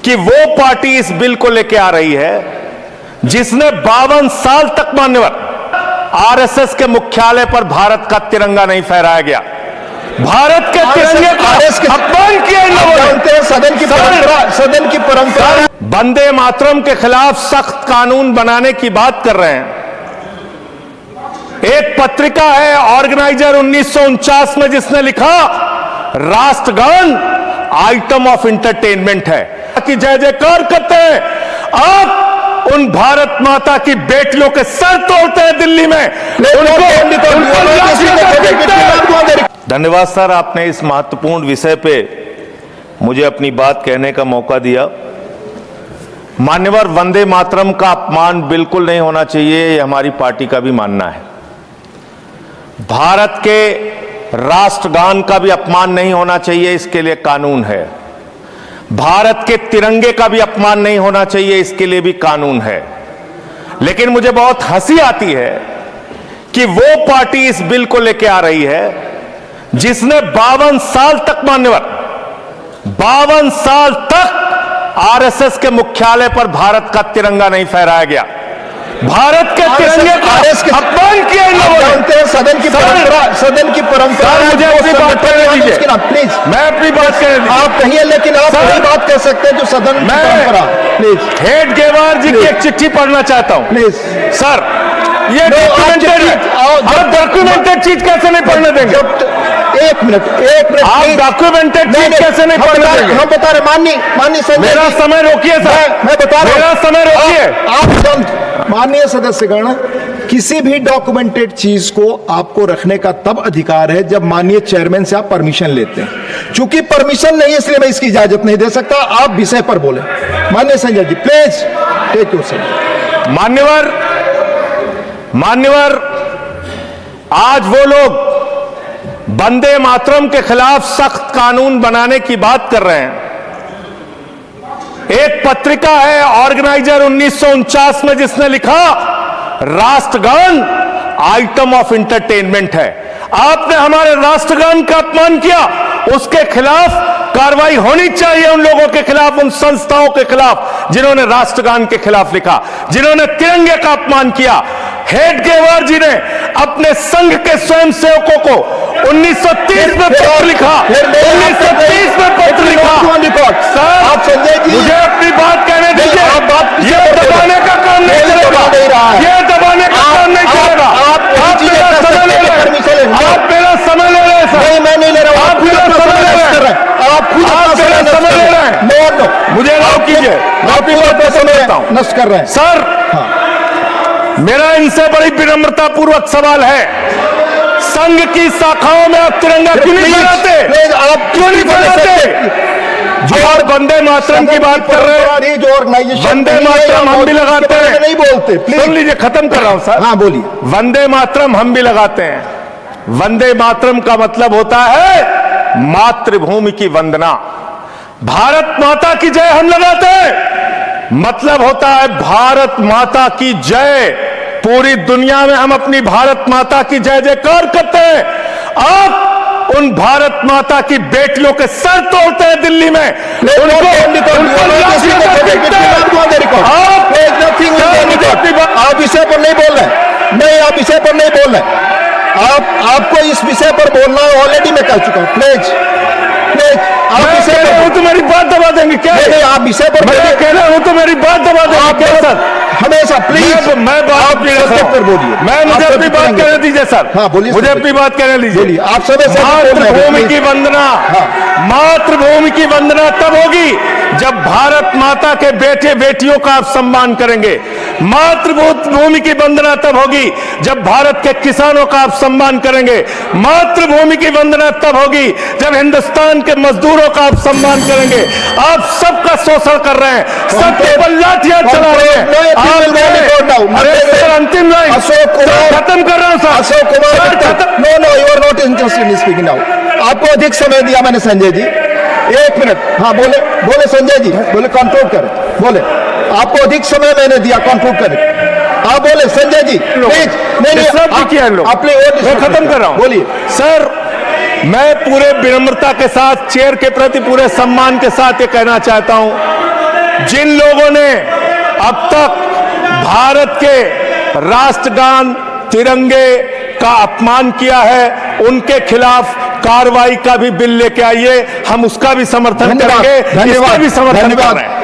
कि वो पार्टी इस बिल को लेके आ रही है जिसने 52 साल तक मान्यवर आरएसएस के मुख्यालय पर भारत का तिरंगा नहीं फहराया गया। भारत के तिरंगे का अपमान किया इन लोगों ने। सदन की परंपरा वंदे मातरम के खिलाफ सख्त कानून बनाने की बात कर रहे हैं। एक पत्रिका है ऑर्गेनाइजर 1949 में जिसने लिखा राष्ट्रगान आइटम ऑफ इंटरटेनमेंट है कि जय जयकार करते हैं। आप उन भारत माता की बेटियों के सर तोड़ते हैं दिल्ली में। धन्यवाद सर, आपने इस महत्वपूर्ण विषय पे मुझे अपनी बात कहने का मौका दिया। मान्यवर, वंदे मातरम का अपमान बिल्कुल नहीं होना चाहिए, ये हमारी पार्टी का भी मानना है। भारत के राष्ट्रगान का भी अपमान नहीं होना चाहिए, इसके लिए कानून है। भारत के तिरंगे का भी अपमान नहीं होना चाहिए, इसके लिए भी कानून है। लेकिन मुझे बहुत हंसी आती है कि वो पार्टी इस बिल को लेके आ रही है जिसने 52 साल तक मान्यवर 52 साल तक आरएसएस के मुख्यालय पर भारत का तिरंगा नहीं फहराया गया। भारत के तिरंगे का अपमान किया इन लोगों ने। सदन की परंपरा मुझे अपनी बात करने दीजिए, प्लीज। मैं अपनी बात करने दीजिए। आप कहिए, लेकिन आप वही बात कर सकते हैं जो सदन की परंपरा। प्लीज, हेडगेवार जी की एक चिट्ठी पढ़ना चाहता हूं। प्लीज सर, ये डॉक्यूमेंटेड चीज कैसे नहीं पढ़ने देंगे? एक मिनट आप डॉक्यूमेंटेड चीज कैसे नहीं पढ़ने देंगे? हम बता रहे, माननीय संजय, मेरा समय रोकिए सर, मैं बता रहा हूं, मेरा समय रोकिए। आप माननीय सदस्यगण, किसी भी डॉक्यूमेंटेड चीज को आपको रखने का तब अधिकार है जब माननीय चेयरमैन से आप परमिशन लेते हैं। चूंकि परमिशन नहीं है इसलिए मैं इसकी इजाजत नहीं दे सकता। आप विषय पर बोले। माननीय Sanjay ji, please take your seat. मान्यवर, आज वो लोग वंदे मातरम के खिलाफ सख्त कानून बनाने की बात कर रहे हैं। एक पत्रिका है ऑर्गेनाइजर 1949 में जिसने लिखा राष्ट्रगान आइटम ऑफ इंटरटेनमेंट है। आपने हमारे राष्ट्रगान का अपमान किया, उसके खिलाफ कार्रवाई होनी चाहिए। उन लोगों के खिलाफ, उन संस्थाओं के खिलाफ जिन्होंने राष्ट्रगान के खिलाफ लिखा, जिन्होंने तिरंगे का अपमान किया। हेडगेवार जी ने अपने संघ के स्वयंसेवकों को 1930 में पत्र लिखा, 1930 में पत्र लिखा। सर, आप संजय जी, मुझे अपनी बात कहने दीजिए। ये दबाने का काम नहीं चलेगा, ये दबाने का काम नहीं चलेगा। आप मेरा समय ले रहे हैं, आप मेरा समय ले रहे हैं सर। मैं नहीं ले रहा हूं, आप मेरा समय ले रहे हैं, आप मेरा समय ले रहे हैं। मुझे अलाउ कीजिए, मैं अपनी बात पर समय लेता हूं। नष्ट कर रहे हैं सर। मेरा इनसे बड़ी विनम्रता पूर्वक सवाल है, संघ की शाखाओं में आप तिरंगा क्यों नहीं फहराते? आप क्यों नहीं फहराते? जो और वंदे मातरम की बात कर रहे हैं, जो ऑर्गेनाइजेशन वंदे मातरम हम भी लगाते हैं। नहीं बोलते, प्लीज सुन लीजिए, खत्म कर रहा हूं सर। हाँ बोलिए। वंदे मातरम हम भी लगाते हैं। वंदे मातरम का मतलब होता है मातृभूमि की वंदना। भारत माता की जय हम लगाते हैं, मतलब होता है भारत माता की जय। पूरी दुनिया में हम अपनी भारत माता की जय जयकार करते हैं। आप उन भारत माता की बेटियों के सर तोड़ते हैं दिल्ली में। आप विषय पर नहीं बोल रहे, नहीं, आप विषय पर नहीं बोल रहे। आपको इस विषय पर बोलना ऑलरेडी मैं कह चुका हूं। प्लीज आप विषय पर हूं तो मेरी बात दबा देंगे क्या? नहीं, आप विषय पर कह रहा हूं तो मेरी बात दबा देंगे क्या सर? हमेशा प्लीज मैं बात पर बोलिए। मुझे अपनी बात कहने दीजिए सर। हाँ बोलिए, मुझे अपनी बात कहने दीजिए। आप सब मातृभूमि की वंदना, मातृभूमि की वंदना तब होगी जब भारत माता के बेटे बेटियों का आप सम्मान करेंगे। मातृभूमि की वंदना तब होगी जब भारत के किसानों का आप सम्मान करेंगे। मातृभूमि की वंदना तब होगी जब हिंदुस्तान के मजदूरों का आप सम्मान करेंगे। आप सबका शोषण कर रहे हैं, सबके पर लाठियां चला रहे हैं। अरे सर, अंतिम लाइन खत्म कर रहा हूं sir. Ashok Kumar, no you are not interested in speaking now. आपको अधिक समय दिया मैंने संजय जी, 1 मिनट। हाँ बोले संजय जी, बोले कंट्रोल करें, बोले आपको अधिक समय मैंने दिया, कंट्रोल करें। आप बोले संजय जी, प्लीज। नहीं, मैं खत्म कर रहा हूं। बोलिए सर। मैं पूरे विनम्रता के साथ, चेयर के प्रति पूरे सम्मान के साथ ये कहना चाहता हूं जिन लोगों ने अब तक भारत के राष्ट्रगान तिरंगे का अपमान किया है, उनके खिलाफ कार्रवाई का भी बिल लेके आइए, हम उसका भी समर्थन करेंगे, इसका भी समर्थन कर रहे हैं।